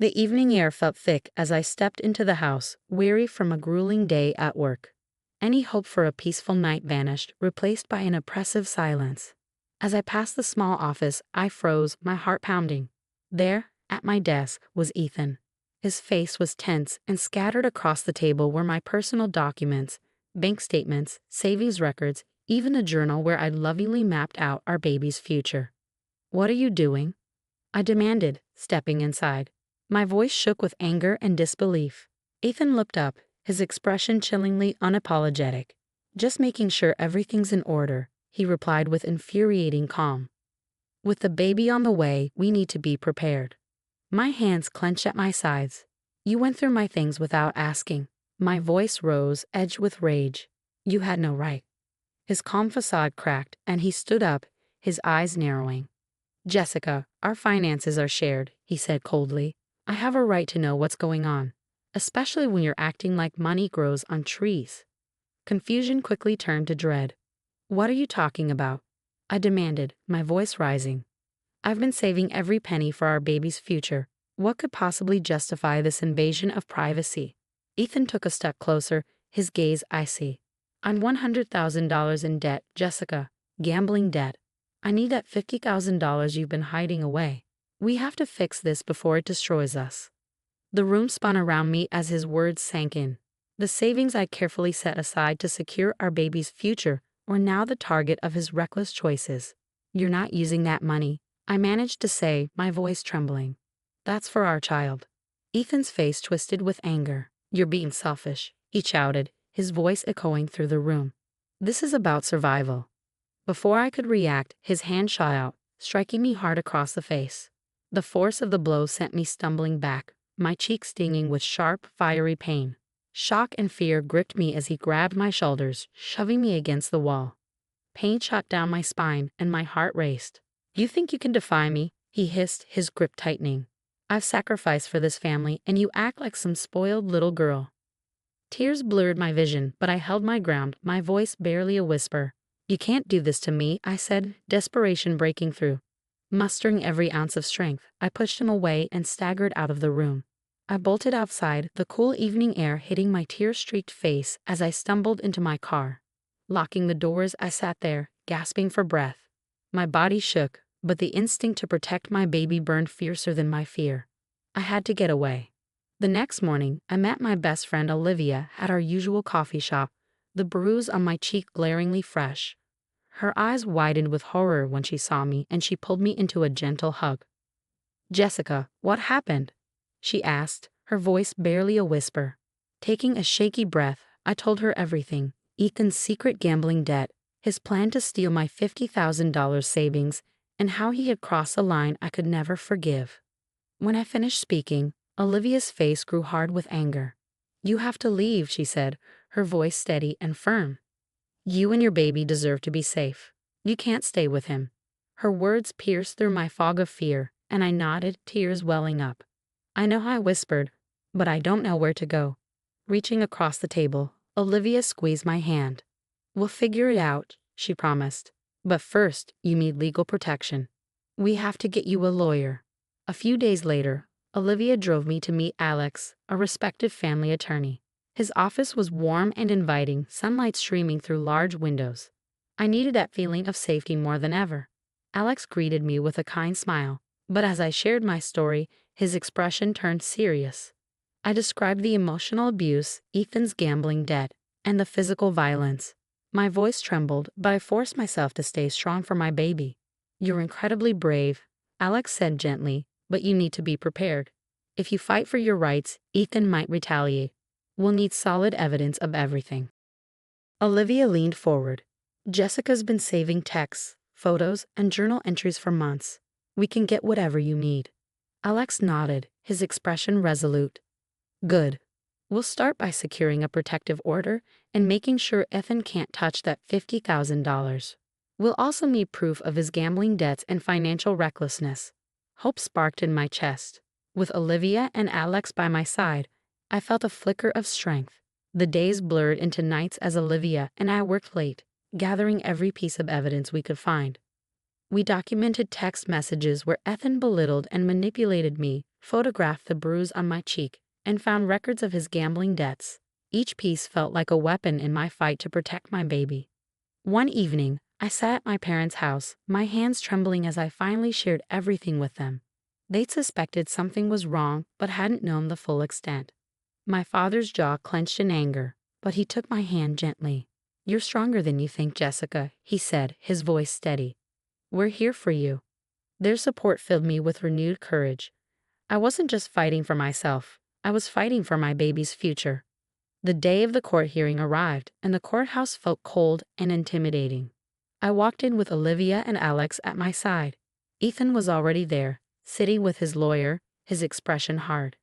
The evening air felt thick as I stepped into the house, weary from a grueling day at work. Any hope for a peaceful night vanished, replaced by an oppressive silence. As I passed the small office, I froze, my heart pounding. There, at my desk, was Ethan. His face was tense, and scattered across the table were my personal documents, bank statements, savings records, even a journal where I'd lovingly mapped out our baby's future. "What are you doing?" I demanded, stepping inside. My voice shook with anger and disbelief. Ethan looked up, his expression chillingly unapologetic. "Just making sure everything's in order," he replied with infuriating calm. "With the baby on the way, we need to be prepared." My hands clenched at my sides. "You went through my things without asking." My voice rose, edged with rage. "You had no right." His calm facade cracked, and he stood up, his eyes narrowing. "Jessica, our finances are shared," he said coldly. "I have a right to know what's going on, especially when you're acting like money grows on trees." Confusion quickly turned to dread. "What are you talking about?" I demanded, my voice rising. "I've been saving every penny for our baby's future. What could possibly justify this invasion of privacy?" Ethan took a step closer, his gaze icy. "I'm $100,000 in debt, Jessica. Gambling debt. I need that $50,000 you've been hiding away. We have to fix this before it destroys us." The room spun around me as his words sank in. The savings I carefully set aside to secure our baby's future were now the target of his reckless choices. "You're not using that money," I managed to say, my voice trembling. "That's for our child." Ethan's face twisted with anger. "You're being selfish," he shouted, his voice echoing through the room. "This is about survival." Before I could react, his hand shot out, striking me hard across the face. The force of the blow sent me stumbling back, my cheek stinging with sharp, fiery pain. Shock and fear gripped me as he grabbed my shoulders, shoving me against the wall. Pain shot down my spine, and my heart raced. "You think you can defy me?" he hissed, his grip tightening. "I've sacrificed for this family, and you act like some spoiled little girl." Tears blurred my vision, but I held my ground, my voice barely a whisper. "You can't do this to me," I said, desperation breaking through. Mustering every ounce of strength, I pushed him away and staggered out of the room. I bolted outside, the cool evening air hitting my tear-streaked face as I stumbled into my car. Locking the doors, I sat there, gasping for breath. My body shook, but the instinct to protect my baby burned fiercer than my fear. I had to get away. The next morning, I met my best friend Olivia at our usual coffee shop, the bruise on my cheek glaringly fresh. Her eyes widened with horror when she saw me, and she pulled me into a gentle hug. "Jessica, what happened?" she asked, her voice barely a whisper. Taking a shaky breath, I told her everything: Ethan's secret gambling debt, his plan to steal my $50,000 savings, and how he had crossed a line I could never forgive. When I finished speaking, Olivia's face grew hard with anger. "You have to leave," she said, her voice steady and firm. "You and your baby deserve to be safe. You can't stay with him." Her words pierced through my fog of fear, and I nodded, tears welling up. "I know," I whispered, "but I don't know where to go." Reaching across the table, Olivia squeezed my hand. "We'll figure it out," she promised. "But first, you need legal protection. We have to get you a lawyer." A few days later, Olivia drove me to meet Alex, a respected family attorney. His office was warm and inviting, sunlight streaming through large windows. I needed that feeling of safety more than ever. Alex greeted me with a kind smile, but as I shared my story, his expression turned serious. I described the emotional abuse, Ethan's gambling debt, and the physical violence. My voice trembled, but I forced myself to stay strong for my baby. "You're incredibly brave," Alex said gently, "but you need to be prepared. If you fight for your rights, Ethan might retaliate. We'll need solid evidence of everything." Olivia leaned forward. "Jessica's been saving texts, photos, and journal entries for months. We can get whatever you need." Alex nodded, his expression resolute. "Good. We'll start by securing a protective order and making sure Ethan can't touch that $50,000. We'll also need proof of his gambling debts and financial recklessness." Hope sparked in my chest. With Olivia and Alex by my side, I felt a flicker of strength. The days blurred into nights as Olivia and I worked late, gathering every piece of evidence we could find. We documented text messages where Ethan belittled and manipulated me, photographed the bruise on my cheek, and found records of his gambling debts. Each piece felt like a weapon in my fight to protect my baby. One evening, I sat at my parents' house, my hands trembling as I finally shared everything with them. They'd suspected something was wrong but hadn't known the full extent. My father's jaw clenched in anger, but he took my hand gently. "You're stronger than you think, Jessica," he said, his voice steady. "We're here for you." Their support filled me with renewed courage. I wasn't just fighting for myself, I was fighting for my baby's future. The day of the court hearing arrived, and the courthouse felt cold and intimidating. I walked in with Olivia and Alex at my side. Ethan was already there, sitting with his lawyer, his expression hard.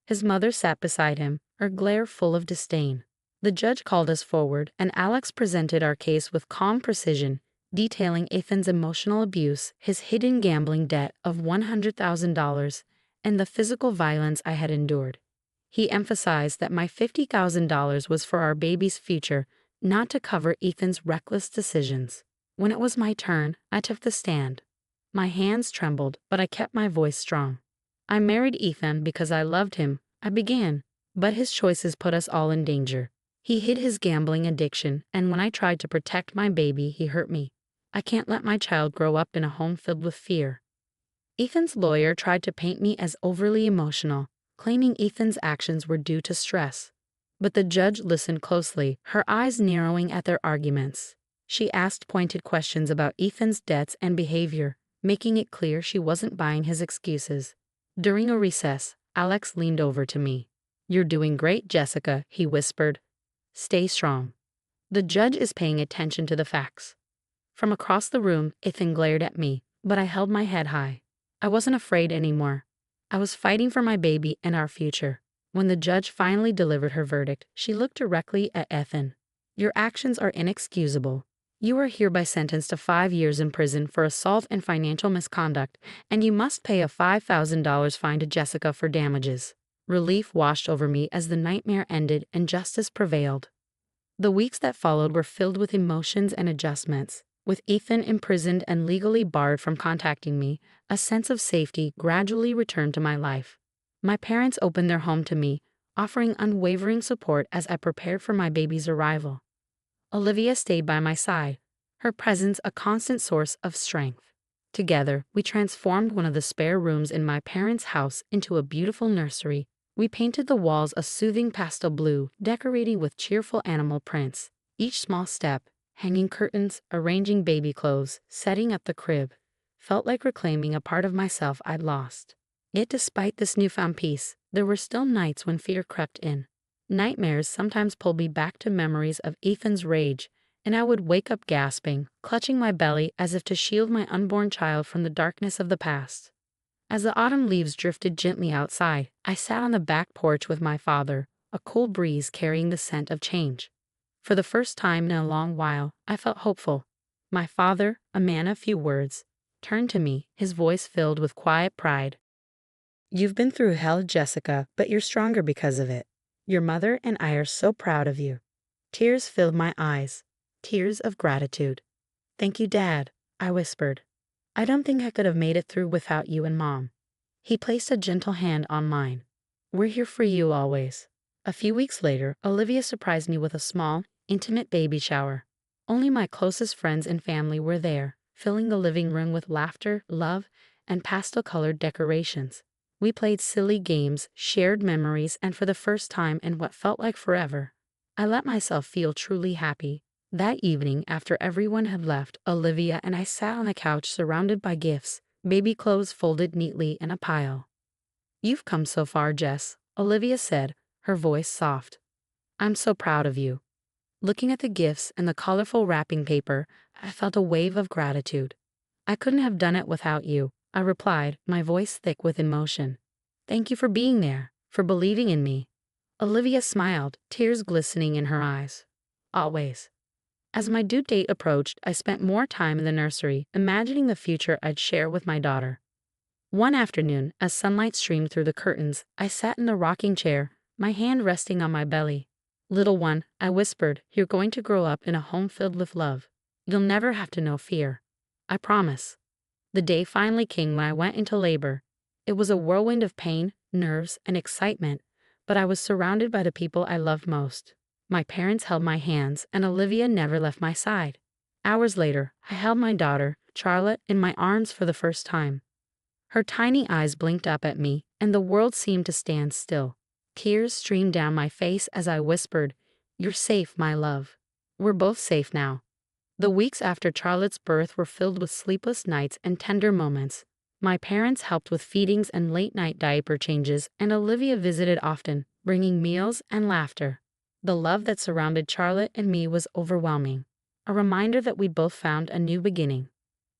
His mother sat beside him, her glare full of disdain. The judge called us forward, and Alex presented our case with calm precision, detailing Ethan's emotional abuse, his hidden gambling debt of $100,000, and the physical violence I had endured. He emphasized that my $50,000 was for our baby's future, not to cover Ethan's reckless decisions. When it was my turn, I took the stand. My hands trembled, but I kept my voice strong. "I married Ethan because I loved him," I began, "but his choices put us all in danger. He hid his gambling addiction, and when I tried to protect my baby, he hurt me. I can't let my child grow up in a home filled with fear." Ethan's lawyer tried to paint me as overly emotional, claiming Ethan's actions were due to stress. But the judge listened closely, her eyes narrowing at their arguments. She asked pointed questions about Ethan's debts and behavior, making it clear she wasn't buying his excuses. During a recess, Alex leaned over to me. "You're doing great, Jessica," he whispered. "Stay strong. The judge is paying attention to the facts." From across the room, Ethan glared at me, but I held my head high. I wasn't afraid anymore. I was fighting for my baby and our future. When the judge finally delivered her verdict, she looked directly at Ethan. "Your actions are inexcusable. You are hereby sentenced to 5 years in prison for assault and financial misconduct, and you must pay a $5,000 fine to Jessica for damages." Relief washed over me as the nightmare ended and justice prevailed. The weeks that followed were filled with emotions and adjustments. With Ethan imprisoned and legally barred from contacting me, a sense of safety gradually returned to my life. My parents opened their home to me, offering unwavering support as I prepared for my baby's arrival. Olivia stayed by my side, her presence a constant source of strength. Together, we transformed one of the spare rooms in my parents' house into a beautiful nursery. We painted the walls a soothing pastel blue, decorating with cheerful animal prints. Each small step, hanging curtains, arranging baby clothes, setting up the crib, felt like reclaiming a part of myself I'd lost. Yet despite this newfound peace, there were still nights when fear crept in. Nightmares sometimes pulled me back to memories of Ethan's rage, and I would wake up gasping, clutching my belly as if to shield my unborn child from the darkness of the past. As the autumn leaves drifted gently outside, I sat on the back porch with my father, a cool breeze carrying the scent of change. For the first time in a long while, I felt hopeful. My father, a man of few words, turned to me, his voice filled with quiet pride. "You've been through hell, Jessica, but you're stronger because of it. Your mother and I are so proud of you." Tears filled my eyes, tears of gratitude. "Thank you, Dad," I whispered. "I don't think I could have made it through without you and Mom." He placed a gentle hand on mine. "We're here for you always." A few weeks later, Olivia surprised me with a small, intimate baby shower. Only my closest friends and family were there, filling the living room with laughter, love, and pastel-colored decorations. We played silly games, shared memories, and for the first time in what felt like forever, I let myself feel truly happy. That evening, after everyone had left, Olivia and I sat on the couch surrounded by gifts, baby clothes folded neatly in a pile. "You've come so far, Jess," Olivia said, her voice soft. "I'm so proud of you." Looking at the gifts and the colorful wrapping paper, I felt a wave of gratitude. "I couldn't have done it without you," I replied, my voice thick with emotion. "Thank you for being there, for believing in me." Olivia smiled, tears glistening in her eyes. "Always." As my due date approached, I spent more time in the nursery, imagining the future I'd share with my daughter. One afternoon, as sunlight streamed through the curtains, I sat in the rocking chair, my hand resting on my belly. "Little one," I whispered, "you're going to grow up in a home filled with love. You'll never have to know fear. I promise." The day finally came when I went into labor. It was a whirlwind of pain, nerves, and excitement, but I was surrounded by the people I loved most. My parents held my hands, and Olivia never left my side. Hours later, I held my daughter, Charlotte, in my arms for the first time. Her tiny eyes blinked up at me, and the world seemed to stand still. Tears streamed down my face as I whispered, "You're safe, my love. We're both safe now." The weeks after Charlotte's birth were filled with sleepless nights and tender moments. My parents helped with feedings and late-night diaper changes, and Olivia visited often, bringing meals and laughter. The love that surrounded Charlotte and me was overwhelming, a reminder that we'd both found a new beginning.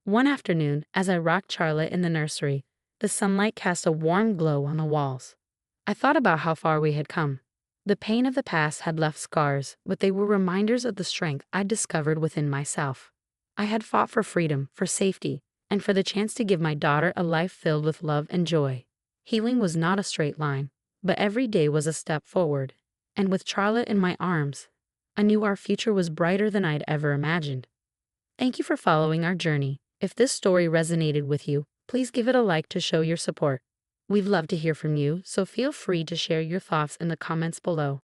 One afternoon, as I rocked Charlotte in the nursery, the sunlight cast a warm glow on the walls. I thought about how far we had come. The pain of the past had left scars, but they were reminders of the strength I'd discovered within myself. I had fought for freedom, for safety, and for the chance to give my daughter a life filled with love and joy. Healing was not a straight line, but every day was a step forward. And with Charlotte in my arms, I knew our future was brighter than I'd ever imagined. Thank you for following our journey. If this story resonated with you, please give it a like to show your support. We'd love to hear from you, so feel free to share your thoughts in the comments below.